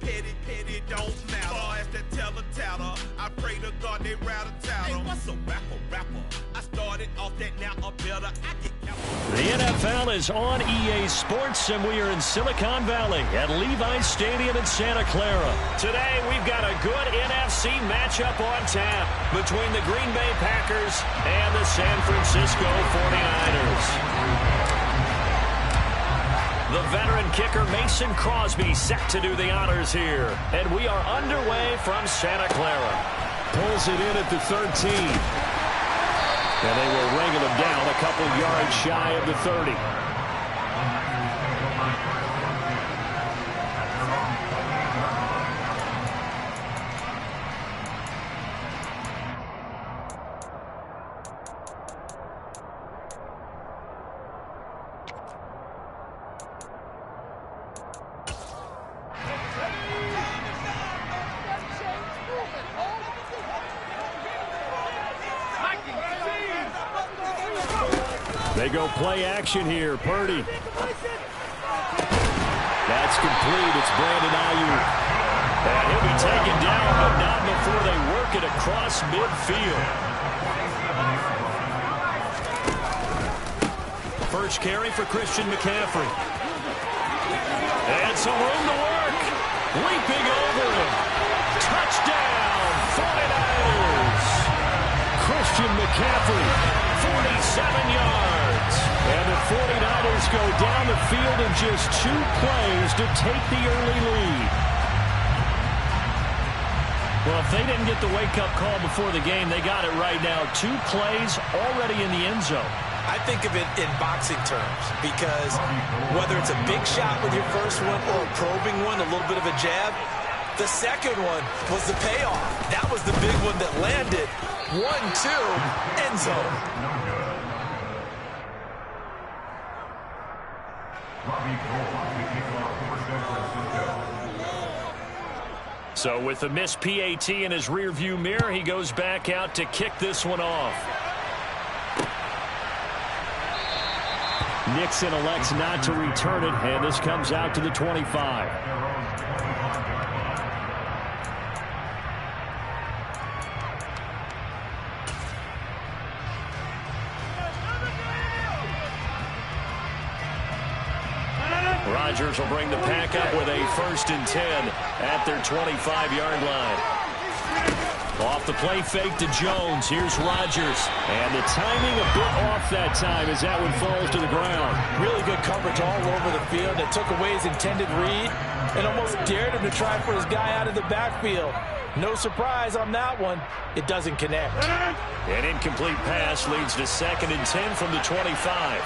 Petty don't matter. Far as the teller, I pray to God they rattle tattle. Hey, what's a rapper? I started off that, now I'm better. I get the NFL is on EA Sports, and we are in Silicon Valley at Levi's Stadium in Santa Clara. Today, we've got a good NFC matchup on tap between the Green Bay Packers and the San Francisco 49ers. The veteran kicker Mason Crosby set to do the honors here. And we are underway from Santa Clara. Pulls it in at the 13. And they will wrangle him down a couple yards shy of the 30. They go play action here. Purdy. That's complete. It's Brandon Ayuk. And he'll be taken down, but not before they work it across midfield. First carry for Christian McCaffrey. And some room to work. Leaping over him. Touchdown, 49ers. Christian McCaffrey. 47 yards. And the 49ers go down the field in just 2 plays to take the early lead. Well, if they didn't get the wake-up call before the game, they got it right now. 2 plays already in the end zone. I think of it in boxing terms because whether it's a big shot with your first one or a probing one, a little bit of a jab, the second one was the payoff. That was the big one that landed. 1-2, end zone. So with the missed PAT in his rearview mirror, he goes back out to kick this one off. Nixon elects not to return it, and this comes out to the 25. Rodgers will bring the pack up with a 1st and 10 at their 25-yard line. Off the play fake to Jones. Here's Rodgers. And the timing a bit off that time as that one falls to the ground. Really good coverage all over the field. It took away his intended read and almost dared him to try for his guy out of the backfield. No surprise on that one. It doesn't connect. An incomplete pass leads to 2nd and 10 from the 25.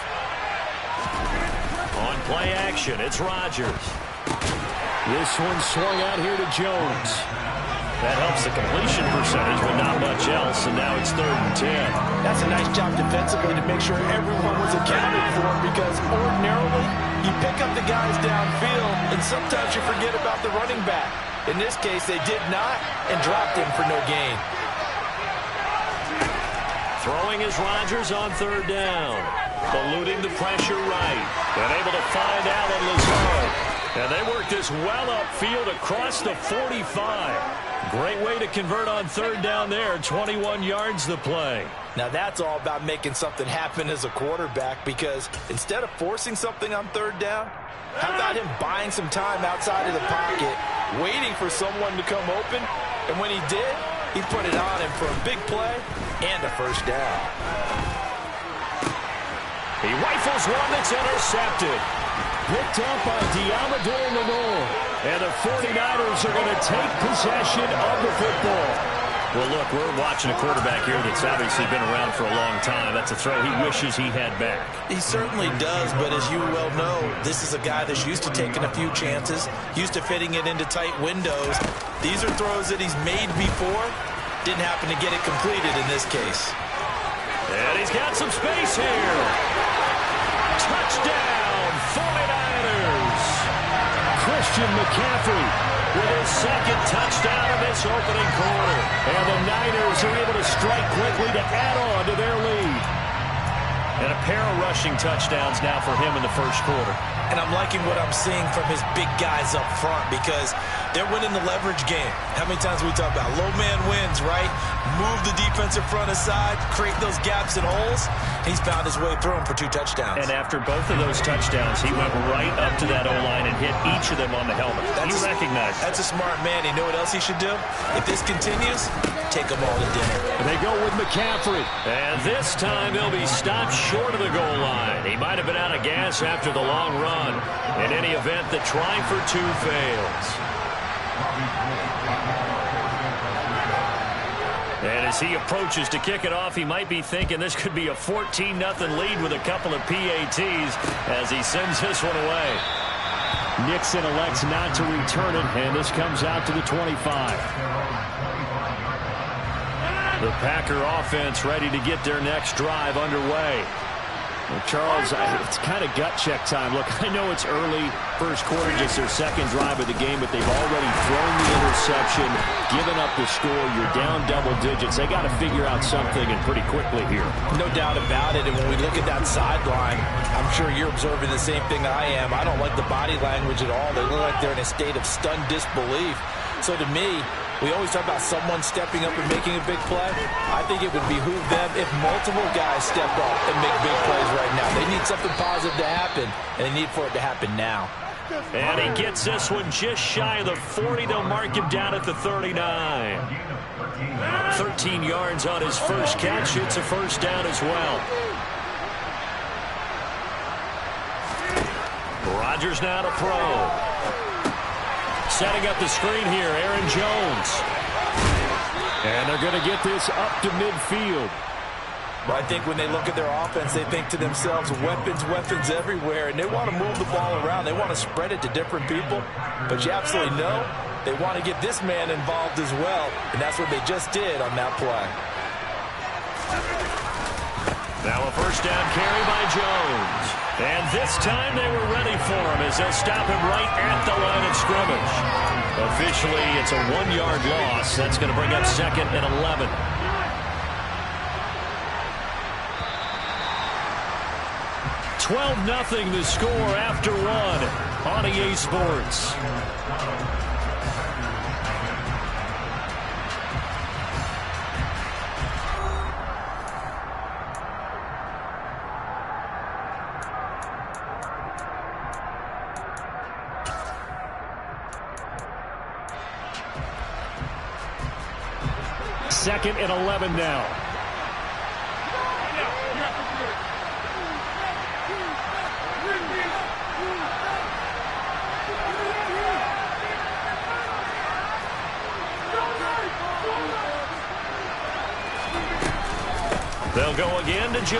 On play action, it's Rodgers. This one swung out here to Jones. That helps the completion percentage, but not much else, and now it's 3rd and 10. That's a nice job defensively to make sure everyone was accounted for, because ordinarily you pick up the guys downfield, and sometimes you forget about the running back. In this case, they did not, and dropped him for no gain. Throwing is Rodgers on 3rd down. Eluding the pressure right. And able to find Allen Lazard. And they work this well upfield across the 45. Great way to convert on 3rd down there. 21 yards to play. Now that's all about making something happen as a quarterback, because instead of forcing something on 3rd down, how about him buying some time outside of the pocket, waiting for someone to come open, and when he did, he put it on him for a big play and a 1st down. He rifles one that's intercepted. Picked up by Diamador Lenore. And the 49ers are going to take possession of the football. Well, look, we're watching a quarterback here that's obviously been around for a long time. That's a throw he wishes he had back. He certainly does, but as you well know, this is a guy that's used to taking a few chances, used to fitting it into tight windows. These are throws that he's made before. Didn't happen to get it completed in this case. And he's got some space here. Touchdown, 49ers. Christian McCaffrey with his 2nd touchdown of this opening quarter. And the Niners are able to strike quickly to add on to their lead. And a pair of rushing touchdowns now for him in the 1st quarter. And I'm liking what I'm seeing from his big guys up front, because They're winning the leverage game. How many times we talk about low man wins, right? Move the defensive front aside, create those gaps and holes. He's found his way through them for 2 touchdowns. And after both of those touchdowns, he went right up to that O-line and hit each of them on the helmet. You recognize that. That's a smart man. You know what else he should do? If this continues, take them all to dinner. And they go with McCaffrey. And this time he'll be stopped short of the goal line. He might have been out of gas after the long run. In any event, the try for 2 fails. And as he approaches to kick it off, he might be thinking this could be a 14-0 lead with a couple of PATs as he sends this one away. Nixon elects not to return it, and this comes out to the 25. The Packer offense ready to get their next drive underway. Well, Charles, it's kind of gut check time. Look, I know it's early, first quarter, just their second drive of the game, but they've already thrown the interception, given up the score. You're down double digits. They got to figure out something, and pretty quickly here. No doubt about it, and when we look at that sideline, I'm sure you're observing the same thing I am. I don't like the body language at all. They look like they're in a state of stunned disbelief. So to me, we always talk about someone stepping up and making a big play. I think it would behoove them if multiple guys step up and make big plays right now. They need something positive to happen, and they need for it to happen now. And he gets this one just shy of the 40. They'll mark him down at the 39. 13 yards on his first catch. It's a first down as well. Rodgers now to throw. Setting up the screen here, Aaron Jones. And they're going to get this up to midfield. But I think when they look at their offense, they think to themselves, weapons, weapons everywhere, and they want to move the ball around. They want to spread it to different people. But you absolutely know they want to get this man involved as well, and that's what they just did on that play. Now a first down carry by Jones. And this time they were ready for him as they'll stop him right at the line of scrimmage. Officially, it's a 1-yard loss. That's going to bring up 2nd and 11. $12-0 the score after 1 on EA Sports. Second and 11 now. They'll go again to Jones.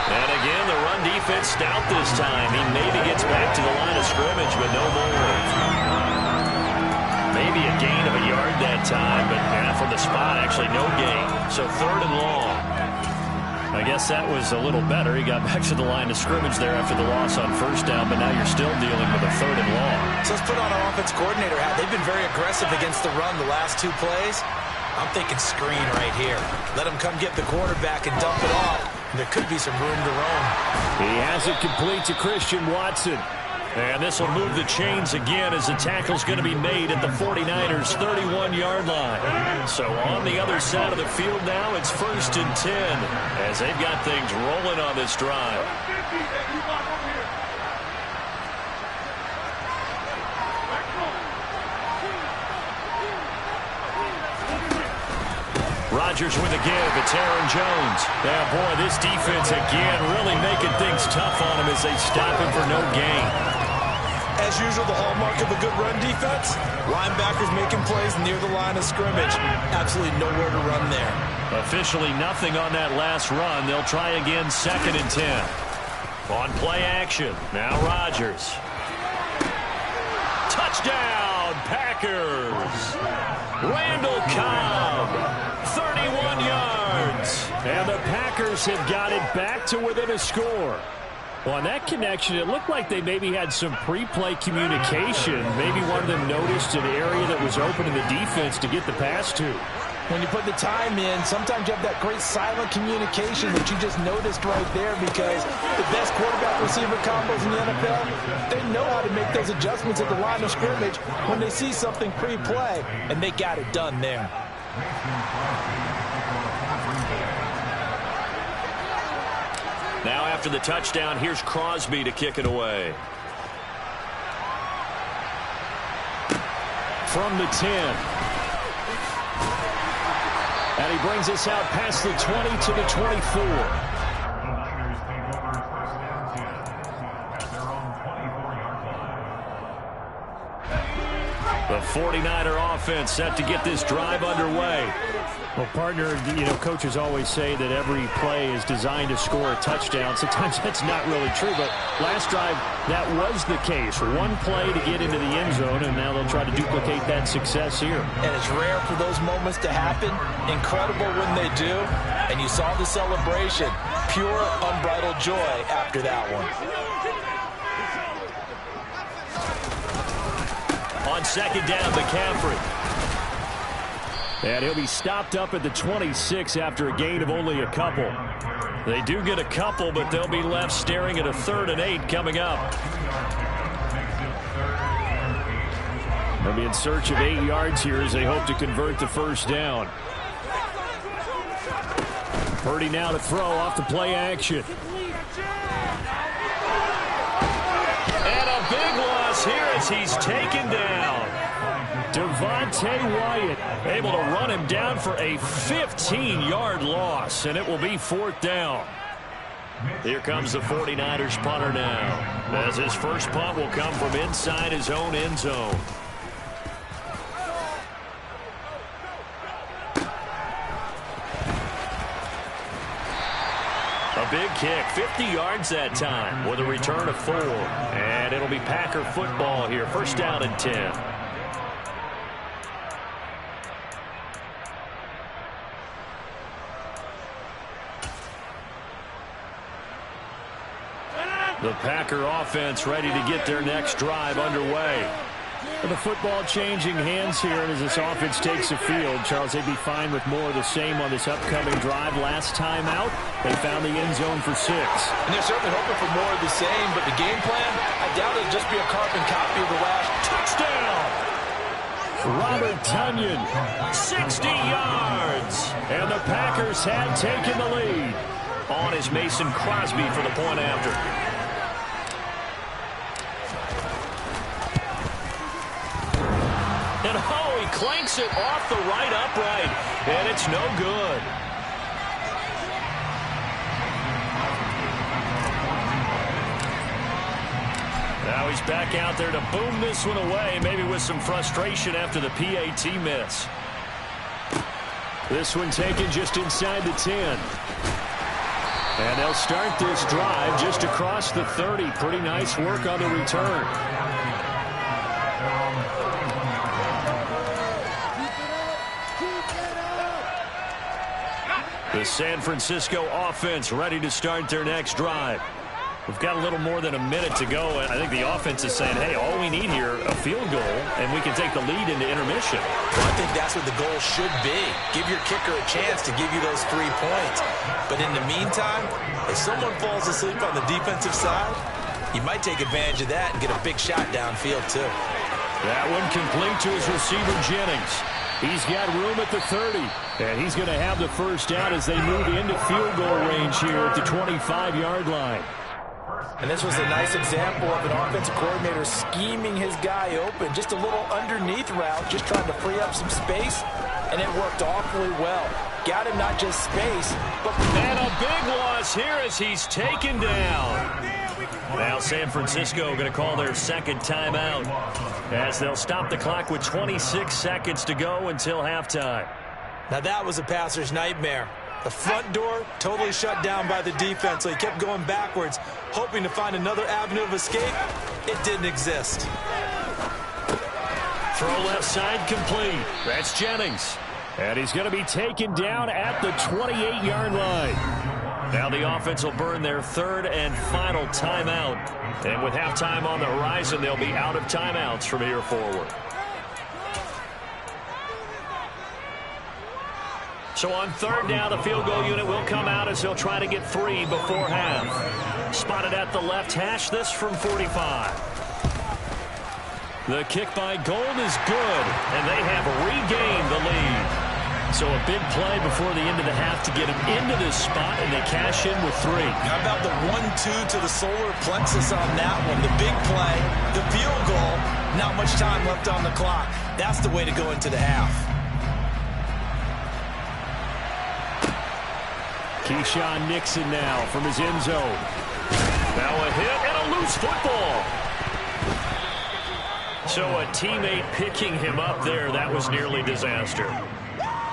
And again, the run defense stout this time. He maybe gets back to the line of scrimmage, but no more. Maybe a gain of a yard that time, but from the spot, actually no gain. So 3rd and long. I guess that was a little better. He got back to the line of scrimmage there after the loss on first down, but now you're still dealing with a 3rd and long. So let's put on our offense coordinator hat. They've been very aggressive against the run the last 2 plays. I'm thinking screen right here. Let him come get the quarterback and dump it off. There could be some room to roam. He has it complete to Christian Watson. And this will move the chains again as the tackle's going to be made at the 49ers' 31-yard line. So on the other side of the field now, it's 1st and 10 as they've got things rolling on this drive. Rodgers with a give. It's Aaron Jones. Yeah, boy, this defense again really making things tough on him as they stop him for no gain. As usual, the hallmark of a good run defense, linebackers making plays near the line of scrimmage. Absolutely nowhere to run there. Officially nothing on that last run. They'll try again 2nd and 10. On play action. Now Rodgers. Touchdown, Packers. Randall Cobb, 31 yards. And the Packers have got it back to within a score. Well, on that connection, it looked like they maybe had some pre-play communication. Maybe one of them noticed an area that was open in the defense to get the pass to. When you put the time in, sometimes you have that great silent communication that you just noticed right there, because the best quarterback-receiver combos in the NFL, they know how to make those adjustments at the line of scrimmage when they see something pre-play, and they got it done there. Now after the touchdown, here's Crosby to kick it away. From the 10. And he brings us out past the 20 to the 24. The 49er offense set to get this drive underway. Well, partner, coaches always say that every play is designed to score a touchdown. Sometimes that's not really true, but last drive, that was the case. One play to get into the end zone, and now they'll try to duplicate that success here. And it's rare for those moments to happen. Incredible when they do. And you saw the celebration. Pure, unbridled joy after that one. On second down, McCaffrey. And he'll be stopped up at the 26 after a gain of only a couple. They do get a couple, but they'll be left staring at a 3rd and 8 coming up. They'll be in search of 8 yards here as they hope to convert the first down. Purdy now to throw off the play action. And a big loss here as he's taken down. Devontae Wyatt able to run him down for a 15-yard loss, and it will be 4th down. Here comes the 49ers punter now, as his first punt will come from inside his own end zone. A big kick, 50 yards that time, with a return of 4. And it'll be Packer football here, 1st down and 10. The Packer offense ready to get their next drive underway. The football changing hands here as this offense takes the field. Charles, they'd be fine with more of the same on this upcoming drive. Last time out, they found the end zone for 6. And they're certainly hoping for more of the same, but the game plan, I doubt it'll just be a carbon copy of the last. Touchdown! Robert Tonyan, 60 yards! And the Packers have taken the lead. On is Mason Crosby for the point after. And oh, he clanks it off the right upright, and it's no good. Now he's back out there to boom this one away, maybe with some frustration after the PAT miss. This one taken just inside the 10. And they'll start this drive just across the 30. Pretty nice work on the return. The San Francisco offense ready to start their next drive. We've got a little more than a minute to go, and I think the offense is saying, hey, all we need here, a field goal, and we can take the lead into intermission. Well, I think that's what the goal should be. Give your kicker a chance to give you those 3 points. But in the meantime, if someone falls asleep on the defensive side, you might take advantage of that and get a big shot downfield, too. That one complete to his receiver, Jennings. He's got room at the 30, and he's going to have the first down as they move into field goal range here at the 25-yard line. And this was a nice example of an offensive coordinator scheming his guy open. Just a little underneath route, just trying to free up some space, and it worked awfully well. Got him not just space, but... And a big loss here as he's taken down. Now San Francisco going to call their second timeout as they'll stop the clock with 26 seconds to go until halftime. Now that was a passer's nightmare. The front door totally shut down by the defense, so he kept going backwards, hoping to find another avenue of escape. It didn't exist. Throw left side complete. That's Jennings. And he's going to be taken down at the 28-yard line. Now the offense will burn their third and final timeout. And with halftime on the horizon, they'll be out of timeouts from here forward. So on third down, the field goal unit will come out as they'll try to get 3 before half. Spotted at the left hash, this from 45. The kick by Gold is good, and they have regained the lead. So a big play before the end of the half to get them into this spot, and they cash in with 3. How about the 1-2 to the solar plexus on that one? The big play, the field goal, not much time left on the clock. That's the way to go into the half. Keyshawn Nixon now from his end zone. Now a hit and a loose football. So a teammate picking him up there, that was nearly disaster.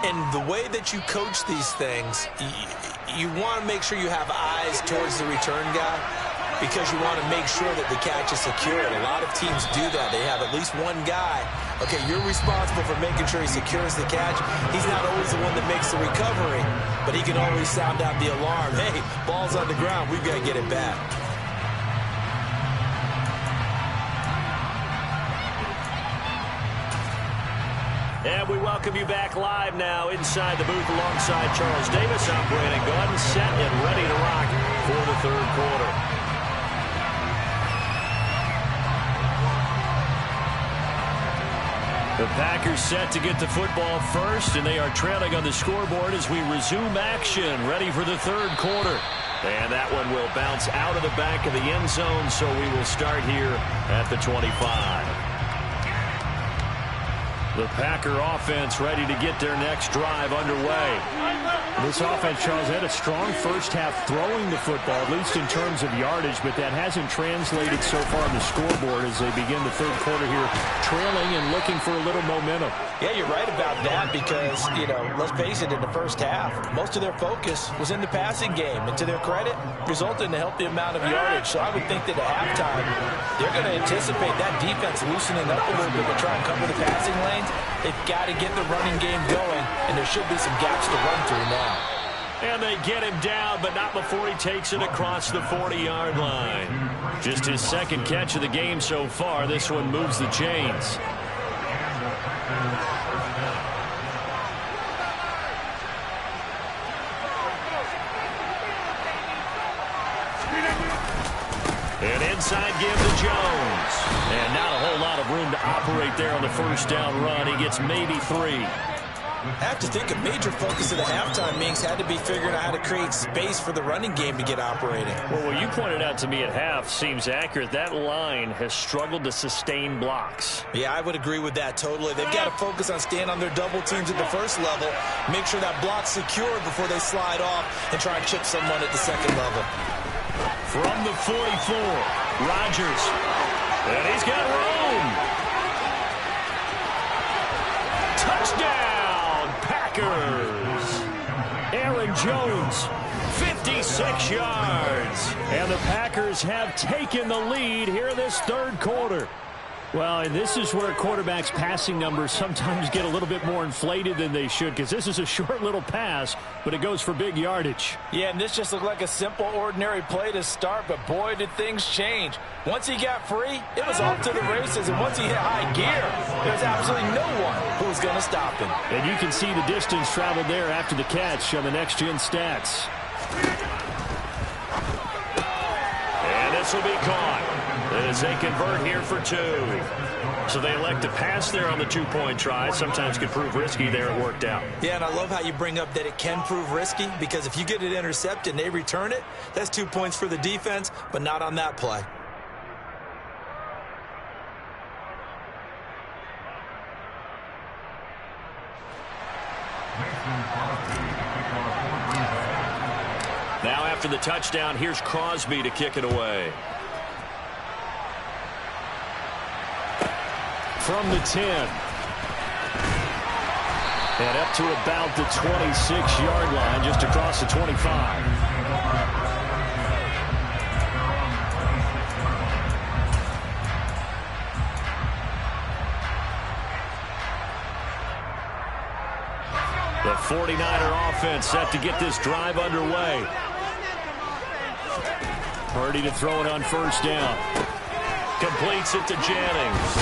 And the way that you coach these things, you want to make sure you have eyes towards the return guy because you want to make sure that the catch is secured. A lot of teams do that. They have at least one guy. Okay, you're responsible for making sure he secures the catch. He's not always the one that makes the recovery, but he can always sound out the alarm. Hey, ball's on the ground. We've got to get it back. And we welcome you back live now inside the booth alongside Charles Davis. I'm Brandon Gaudin, set and ready to rock for the third quarter. The Packers set to get the football first, and they are trailing on the scoreboard as we resume action, ready for the third quarter. And that one will bounce out of the back of the end zone, so we will start here at the 25. The Packer offense ready to get their next drive underway. This offense, Charles, had a strong first half throwing the football, at least in terms of yardage, but that hasn't translated so far on the scoreboard as they begin the third quarter here, trailing and looking for a little momentum. Yeah, you're right about that because, let's face it, in the first half, most of their focus was in the passing game. And to their credit, resulted in a healthy amount of yardage. So I would think that at halftime, they're going to anticipate that defense loosening up a little bit to try and cover the passing lanes. They've got to get the running game going, and there should be some gaps to run through now. And they get him down, but not before he takes it across the 40-yard line. Just his second catch of the game so far. This one moves the chains. And inside give to Jones. And not a whole lot of room to operate there on the first down run. He gets maybe 3. I have to think a major focus of the halftime meetings had to be figuring out how to create space for the running game to get operating. Well, what you pointed out to me at half seems accurate. That line has struggled to sustain blocks. Yeah, I would agree with that totally. They've got to focus on staying on their double teams at the first level, make sure that block's secured before they slide off and try and chip someone at the second level. From the 44, Rodgers. And he's got room. Touchdown, Packers. Aaron Jones, 56 yards. And the Packers have taken the lead here this third quarter. Well, and this is where quarterbacks' passing numbers sometimes get a little bit more inflated than they should, because this is a short little pass, but it goes for big yardage. Yeah, and this just looked like a simple, ordinary play to start, but boy, did things change. Once he got free, it was off to the races, and once he hit high gear, there was absolutely no one who was going to stop him. And you can see the distance traveled there after the catch on the next-gen stats. And this will be caught as they convert here for 2. So they elect to pass there on the two-point try. Sometimes could prove risky there. It worked out. Yeah, and I love how you bring up that it can prove risky, because if you get it intercepted and they return it, that's 2 points for the defense, but not on that play. Now after the touchdown, here's Crosby to kick it away. From the 10. And up to about the 26-yard line, just across the 25. The 49er offense set to get this drive underway. Purdy to throw it on first down. Completes it to Jennings.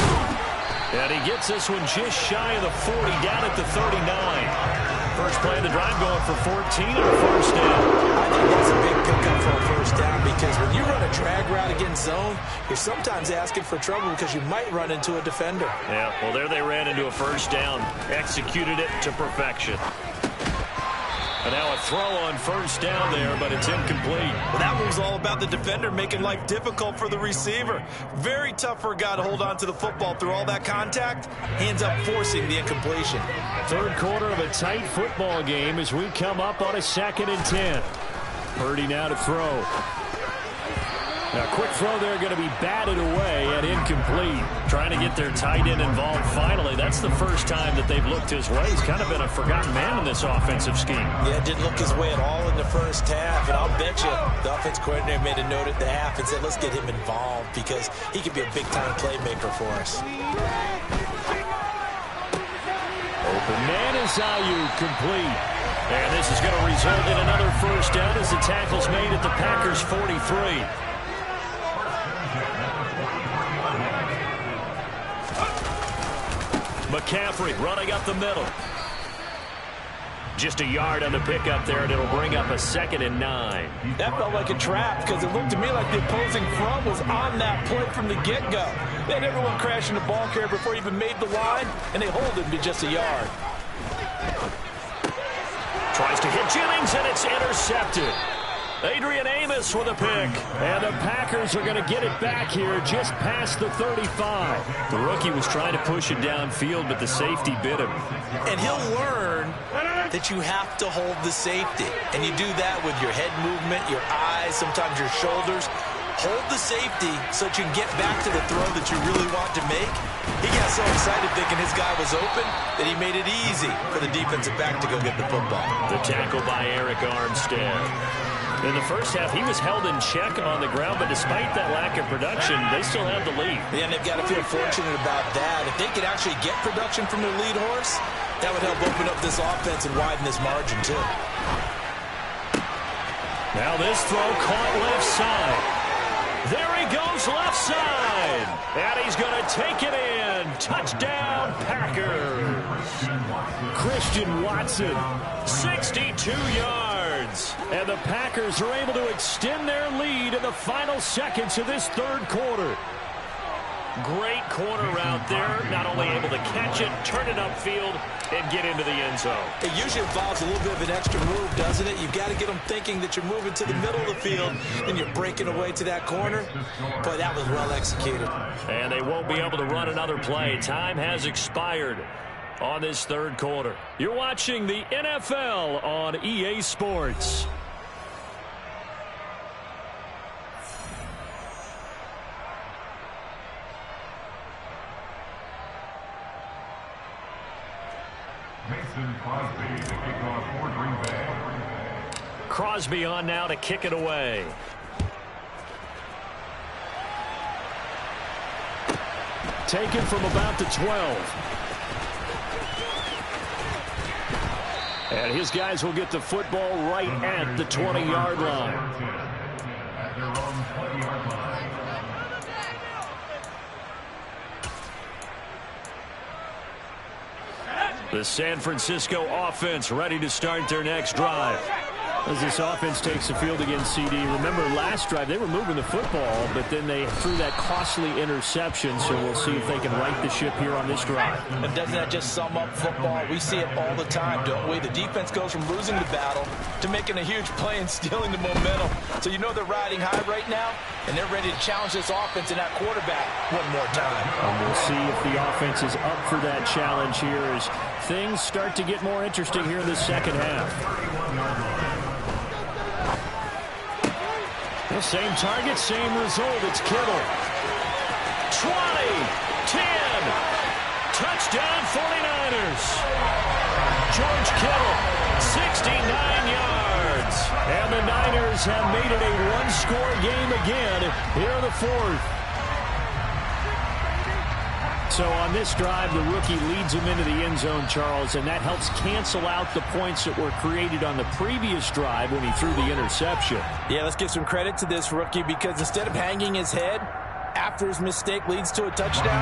And he gets this one just shy of the 40, down at the 39. First play of the drive going for 14 and a first down. I think that's a big pickup for a first down because when you run a drag route against zone, you're sometimes asking for trouble because you might run into a defender. Yeah, well, there they ran into a first down. Executed it to perfection. And now a throw on first down there, but it's incomplete. Well, that one's all about the defender making life difficult for the receiver. Very tough for a guy to hold on to the football through all that contact. Ends up forcing the incompletion. Third quarter of a tight football game as we come up on a 2nd and 10. Purdy now to throw. Now, quick throw there going to be batted away and incomplete. Trying to get their tight end involved finally. That's the first time that they've looked his way. He's kind of been a forgotten man in this offensive scheme. Yeah, didn't look his way at all in the first half. And I'll bet you the offense coordinator made a note at the half and said, let's get him involved because he could be a big-time playmaker for us. Open man is Ayuk, complete. And this is going to result in another first down as the tackle's made at the Packers' 43. McCaffrey running up the middle. Just a yard on the pickup there, and it'll bring up a 2nd and 9. That felt like a trap because it looked to me like the opposing front was on that play from the get-go. They had everyone crashing the ball carrier before he even made the line, and they hold him to just a yard. Tries to hit Jennings, and it's intercepted. Adrian Amos with a pick. And the Packers are going to get it back here just past the 35. The rookie was trying to push it downfield, but the safety bit him. And he'll learn that you have to hold the safety. And you do that with your head movement, your eyes, sometimes your shoulders. Hold the safety so that you can get back to the throw that you really want to make. He got so excited thinking his guy was open that he made it easy for the defensive back to go get the football. The tackle by Eric Armstead. In the first half, he was held in check on the ground, but despite that lack of production, they still have the lead. Yeah, and they've got to feel fortunate about that. If they could actually get production from their lead horse, that would help open up this offense and widen this margin, too. Now this throw caught left side. There he goes left side. And he's going to take it in. Touchdown, Packers. Christian Watson, 62 yards. And the Packers are able to extend their lead in the final seconds of this third quarter. Great corner route there. Not only able to catch it, turn it upfield, and get into the end zone. It usually involves a little bit of an extra move, doesn't it? You've got to get them thinking that you're moving to the middle of the field and you're breaking away to that corner. Boy, that was well executed. And they won't be able to run another play. Time has expired on this third quarter. You're watching the NFL on EA Sports. Crosby on now to kick it away. Taken from about the 12. And his guys will get the football right at the 20-yard line. The San Francisco offense ready to start their next drive. As this offense takes the field against CD, remember last drive they were moving the football, but then they threw that costly interception, so we'll see if they can right the ship here on this drive. And doesn't that just sum up football? We see it all the time, don't we? The defense goes from losing the battle to making a huge play and stealing the momentum. So you know they're riding high right now, and they're ready to challenge this offense and that quarterback one more time. And we'll see if the offense is up for that challenge here as things start to get more interesting here in the second half. The same target, same result. It's Kittle. 20, 10, touchdown 49ers. George Kittle, 69 yards. And the Niners have made it a one-score game again here in the fourth. So on this drive, the rookie leads him into the end zone, Charles, and that helps cancel out the points that were created on the previous drive when he threw the interception. Yeah, let's give some credit to this rookie because instead of hanging his head after his mistake leads to a touchdown,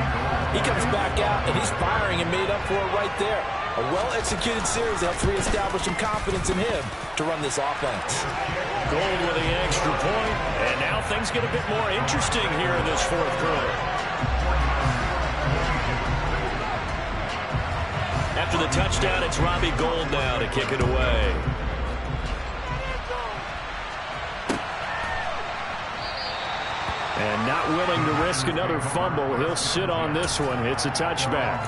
he comes back out and he's firing and made up for it right there. A well-executed series helps reestablish some confidence in him to run this offense. Gold with the extra point, and now things get a bit more interesting here in this fourth quarter. After the touchdown, it's Robbie Gould now to kick it away. And not willing to risk another fumble, he'll sit on this one. It's a touchback.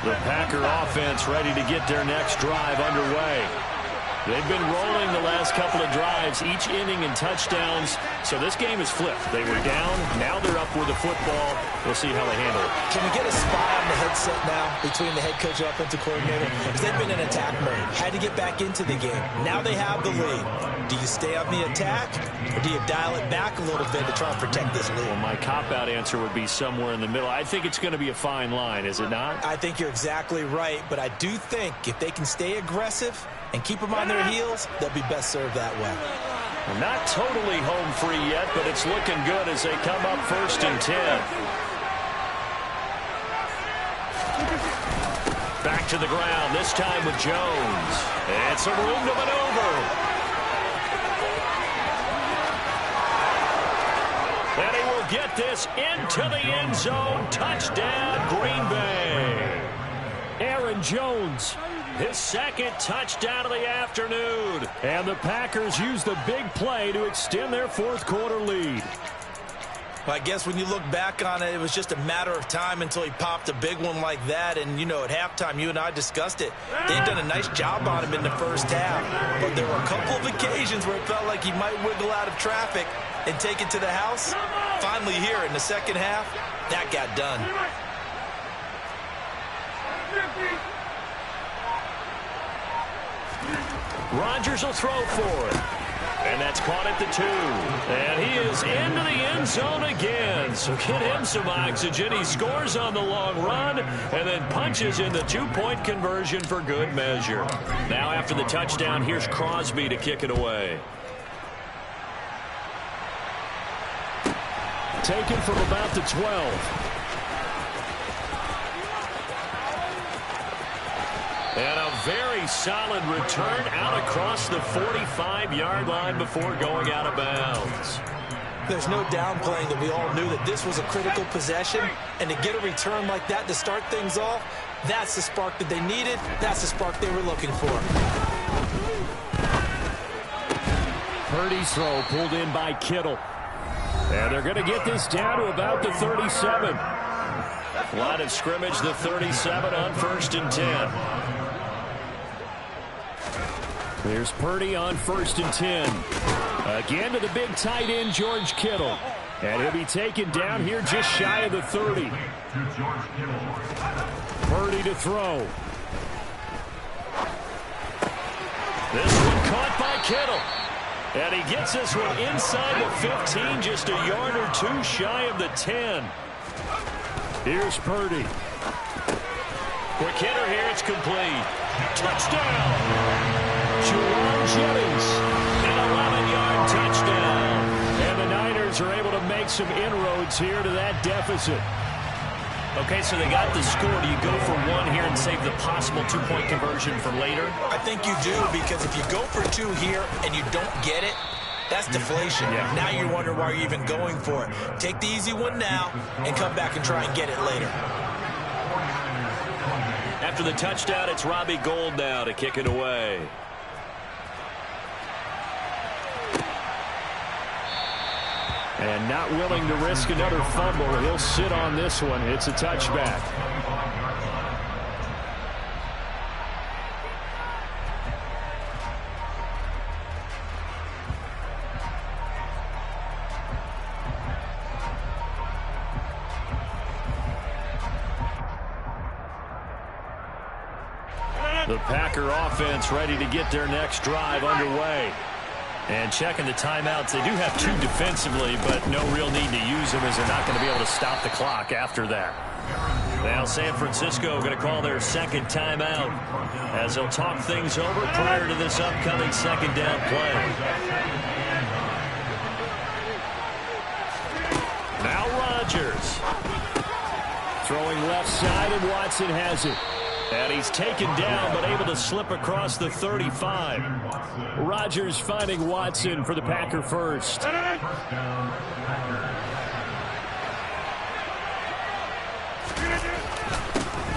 The Packer offense ready to get their next drive underway. They've been rolling the last couple of drives, each inning in touchdowns. So this game is flipped. They were down. Now they're up with the football. We'll see how they handle it. Can we get a spy on the headset now between the head coach and offensive coordinator? Because they've been in attack mode. Had to get back into the game. Now they have the lead. Do you stay on the attack, or do you dial it back a little bit to try and protect this lead? Well, my cop-out answer would be somewhere in the middle. I think it's going to be a fine line, is it not? I think you're exactly right, but I do think if they can stay aggressive and keep them on their heels, they'll be best served that way. Well, not totally home free yet, but it's looking good as they come up 1st and 10. Back to the ground, this time with Jones. It's a room to maneuver. And he will get this into the end zone. Touchdown, Green Bay. Aaron Jones, his second touchdown of the afternoon. And the Packers use the big play to extend their fourth quarter lead. Well, I guess when you look back on it, it was just a matter of time until he popped a big one like that. And, you know, at halftime, you and I discussed it. They'd done a nice job on him in the first half. But there were a couple of occasions where it felt like he might wiggle out of traffic and take it to the house. Finally here in the second half, that got done. Rodgers will throw for it. And that's caught at the 2. And he is into the end zone again. So get him some oxygen. He scores on the long run and then punches in the 2-point conversion for good measure. Now after the touchdown, here's Crosby to kick it away. Taken from about the 12. And a very solid return out across the 45-yard line before going out of bounds. There's no downplaying that we all knew that this was a critical possession, and to get a return like that to start things off, that's the spark that they needed. That's the spark they were looking for. Purdy's throw pulled in by Kittle. And they're going to get this down to about the 37. Line of scrimmage, the 37 on 1st and 10. There's Purdy on 1st and 10. Again to the big tight end, George Kittle. And he'll be taken down here just shy of the 30. Purdy to throw. This one caught by Kittle. And he gets this one inside the 15, just a yard or two shy of the 10. Here's Purdy. Quick hitter here, it's complete. Touchdown! Jerome Jennings, an 11-yard touchdown. And the Niners are able to make some inroads here to that deficit. Okay, so they got the score. Do you go for one here and save the possible 2-point conversion for later? I think you do, because if you go for 2 here and you don't get it, that's deflation. Yeah. Now you're wondering why you're even going for it. Take the easy one now and come back and try and get it later. After the touchdown, it's Robbie Gould now to kick it away. And not willing to risk another fumble. He'll sit on this one. It's a touchback. The Packer offense ready to get their next drive underway. And checking the timeouts, they do have 2 defensively, but no real need to use them as they're not going to be able to stop the clock after that. Now San Francisco going to call their second timeout as they'll talk things over prior to this upcoming second down play. Now Rodgers. Throwing left side, and Watson has it. And he's taken down, but able to slip across the 35. Rodgers finding Watson for the Packer first.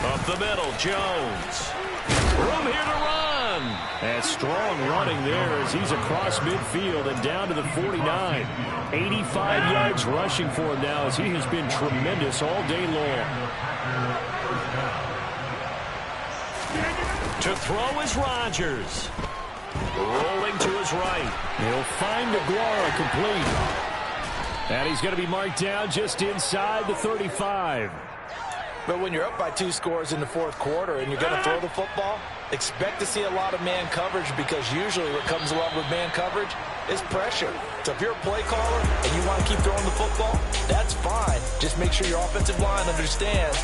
Up the middle, Jones. Room here to run. And strong running there as he's across midfield and down to the 49. 85 yards rushing for him now as he has been tremendous all day long. To throw is Rodgers. Rolling to his right. He'll find Aguara complete. And he's going to be marked down just inside the 35. But when you're up by 2 scores in the fourth quarter and you're going to throw the football, expect to see a lot of man coverage, because usually what comes along with man coverage is pressure. So if you're a play caller and you want to keep throwing the football, that's fine. Just make sure your offensive line understands